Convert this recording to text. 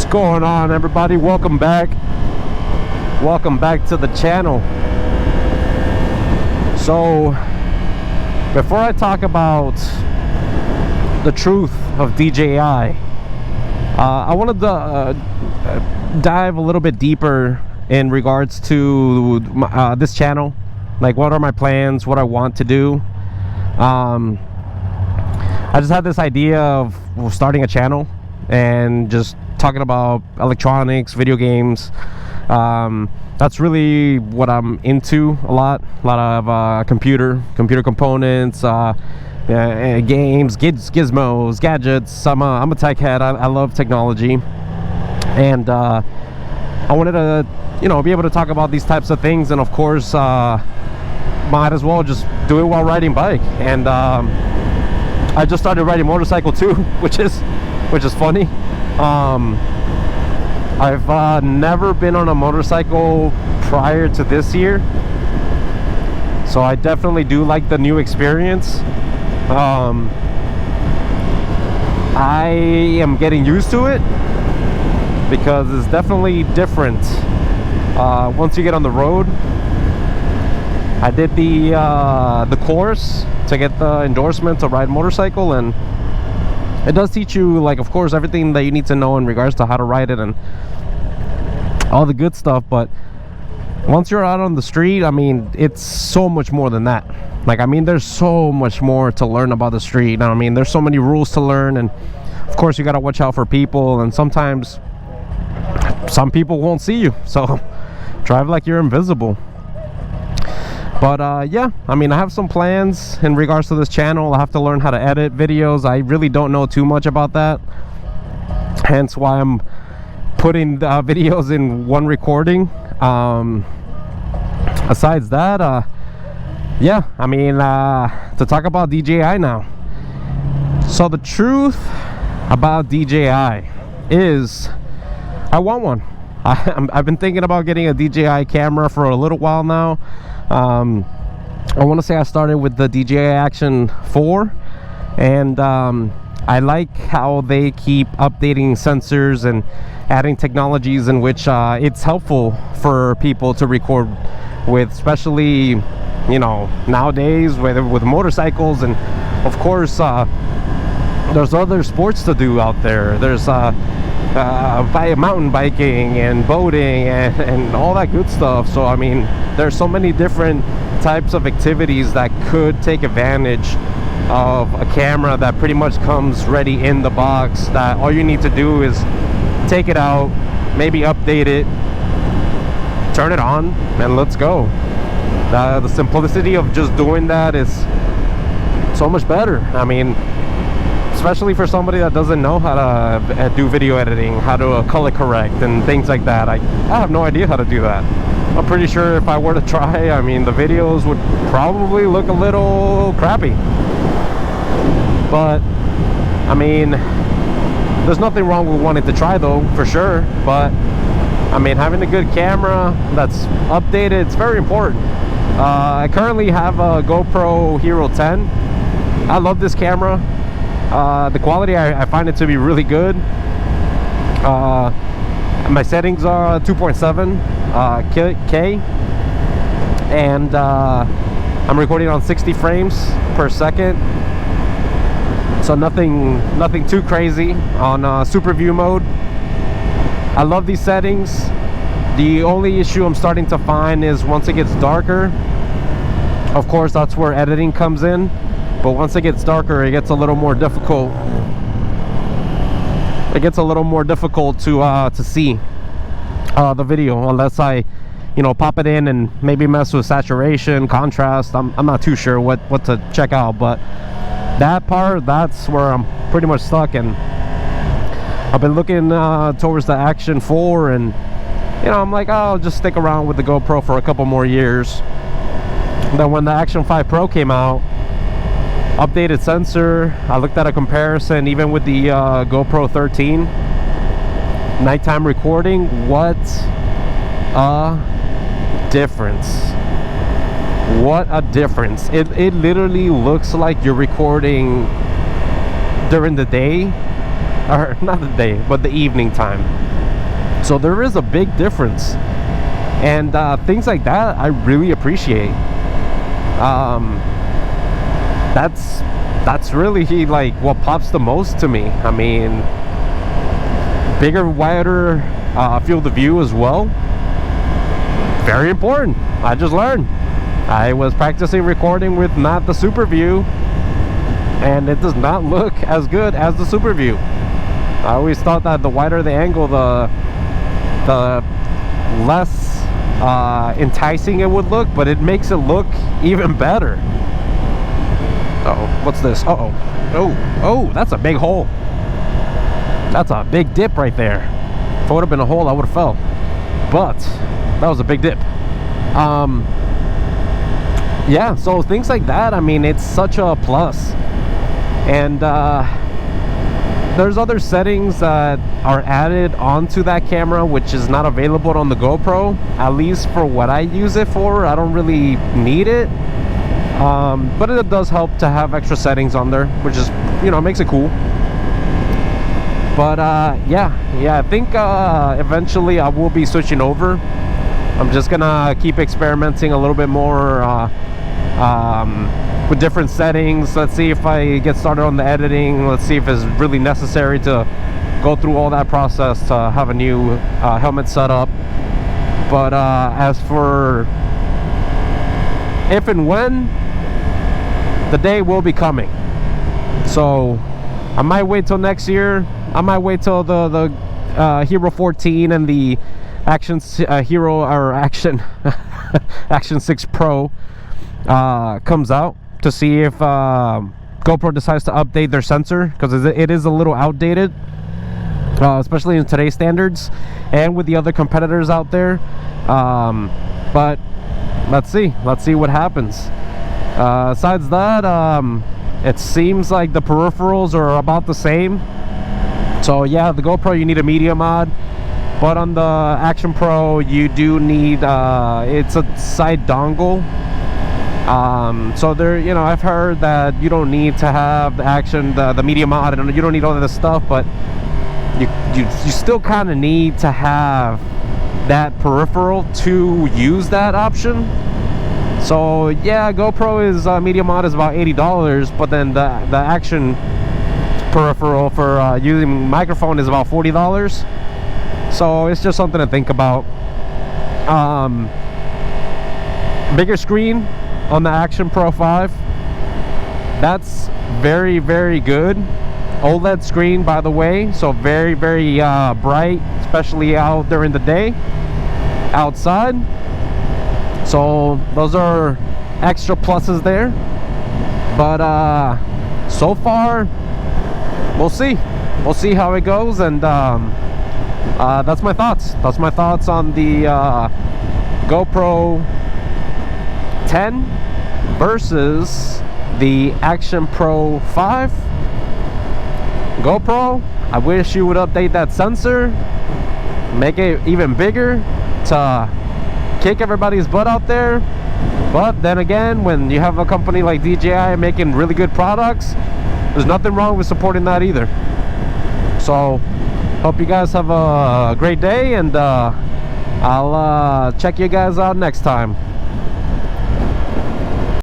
What's going on, everybody? Welcome back to the channel. So before I talk about the truth of DJI, I wanted to dive a little bit deeper in regards to this channel. Like, what are my plans, what I want to do. I just had this idea of starting a channel and just talking about electronics, video games. That's really what I'm into a lot of computer components, games, gizmos, gadgets. I'm a tech head. I love technology, and I wanted to be able to talk about these types of things, and of course might as well just do it while riding bike. And I just started riding motorcycle too, which is funny. I've never been on a motorcycle prior to this year, so I definitely do like the new experience. I am getting used to it because it's definitely different once you get on the road. I did the course to get the endorsement to ride motorcycle, and it does teach you, like, of course, everything that you need to know in regards to how to ride it and all the good stuff. But once you're out on the street, I mean, it's so much more than that. Like, I mean, there's so much more to learn about the street. I mean, there's so many rules to learn, and of course you got to watch out for people, and sometimes some people won't see you, so drive like you're invisible. But yeah, I mean, I have some plans in regards to this channel. I have to learn how to edit videos. I really don't know too much about that, hence why I'm putting videos in one recording. Besides that, yeah, I mean, to talk about DJI now. So the truth about DJI is I want one. I've been thinking about getting a DJI camera for a little while now. I want to say I started with the DJI Action 4, and I like how they keep updating sensors and adding technologies in which it's helpful for people to record with, especially nowadays with motorcycles. And of course there's other sports to do out there. There's mountain biking and boating and all that good stuff. So I mean, there's so many different types of activities that could take advantage of a camera that pretty much comes ready in the box, that all you need to do is take it out, maybe update it, turn it on, and let's go. The simplicity of just doing that is so much better. I mean, especially for somebody that doesn't know how to do video editing, how to color correct and things like that. I have no idea how to do that. I'm pretty sure if I were to try, I mean, the videos would probably look a little crappy. But I mean, there's nothing wrong with wanting to try, though, for sure. But I mean, having a good camera that's updated, it's very important. I currently have a GoPro Hero 10. I love this camera. The quality, I find it to be really good. My settings are 2.7 K, and I'm recording on 60 frames per second, so nothing too crazy on super view mode. I love these settings. The only issue I'm starting to find is once it gets darker, of course that's where editing comes in. But once it gets darker, it gets a little more difficult. It gets a little more difficult to see the video, unless I, pop it in and maybe mess with saturation, contrast. I'm not too sure what to check out, but that part, that's where I'm pretty much stuck. And I've been looking towards the Action 4, and I'm like, I'll just stick around with the GoPro for a couple more years. Then when the Action 5 Pro came out, updated sensor, I looked at a comparison even with the GoPro 13 nighttime recording. What a difference. What a difference. It literally looks like you're recording during the day, or not the day, but the evening time. So there is a big difference, and things like that I really appreciate. That's really like what pops the most to me. I mean, bigger, wider field of view as well. Very important. I just learned. I was practicing recording with not the super view, and it does not look as good as the super view. I always thought that the wider the angle, the less enticing it would look, but it makes it look even better. Uh-oh, what's this? Uh-oh. Oh, that's a big hole. That's a big dip right there. If it would have been a hole, I would have fell. But that was a big dip. Yeah, so things like that, I mean, it's such a plus. And there's other settings that are added onto that camera which is not available on the GoPro, at least for what I use it for. I don't really need it, but it does help to have extra settings on there, which is, you know, makes it cool. But yeah, I think eventually I will be switching over. I'm just gonna keep experimenting a little bit more with different settings. Let's see if I get started on the editing. Let's see if it's really necessary to go through all that process to have a new helmet set up. But as for if and when, the day will be coming. So I might wait till next year. I might wait till the Hero 14 and the Action Hero or Action Action 6 Pro comes out, to see if GoPro decides to update their sensor, because it is a little outdated, especially in today's standards and with the other competitors out there. But let's see what happens. Besides that, it seems like the peripherals are about the same. So yeah, the GoPro, you need a media mod, but on the Action Pro you do need it's a side dongle. So there, you know, I've heard that you don't need to have the Action, the media mod, and you don't need all of this stuff, but you still kind of need to have that peripheral to use that option. So yeah, GoPro is media mod is about $80, but then the Action peripheral for using microphone is about $40. So it's just something to think about. Bigger screen on the Action Pro 5, that's very, very good. OLED screen, by the way, so very, very bright, especially out during the day outside. So those are extra pluses there. But so far, we'll see how it goes. And that's my thoughts on the GoPro 10 versus the Action Pro 5. GoPro, I wish you would update that sensor, make it even bigger to kick everybody's butt out there. But then again, when you have a company like DJI making really good products, there's nothing wrong with supporting that either. So hope you guys have a great day, and I'll check you guys out next time.